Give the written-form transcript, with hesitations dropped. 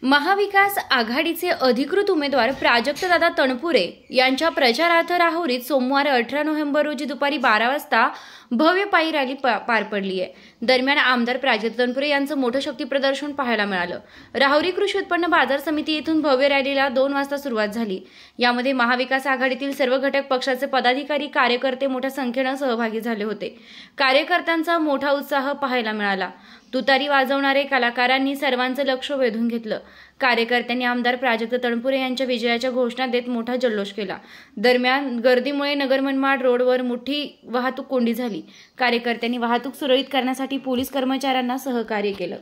महाविकास आघाडीचे अधिकृत उमेदवार प्राजक्तदादा तणपुरे यांच्या प्रचारार्थ राहुरीत सोमवार 18 नोव्हेंबर रोजी दुपारी 12 वाजता भव्य पायी रॅली पार पडली आहे। दरम्यान आमदार प्राजक्त तणपुरे यांचं मोठं शक्ती प्रदर्शन पाहायला मिळालं। राहुरी कृषी उत्पन्न बाजार समिती येथून भव्य रॅलीला 2 वाजता सुरुवात झाली। यामध्ये महाविकास आघाडीतील सर्व घटक पक्षाचे पदाधिकारी कार्यकर्ते मोठ्या संख्येने सहभागी झाले होते। कार्यकर्त्यांचा मोठा उत्साह पाहायला मिळाला। तुतारी वाजवणारे कलाकारांनी सर्वांचं लक्ष वेधून घेतलं। कार्यकर्त्यांनी आमदार प्राजक्त तणपुरे यांच्या विजयाच्या घोषणा देत मोठा जल्लोष केला। दरम्यान गर्दीमुळे नगर मनमाड रोडवर मोठी वाहतूक कोंडी झाली। कार्यकर्त्यांनी वाहतूक सुरळीत करण्यासाठी पोलीस कर्मचाऱ्यांना सहकार्य केलं।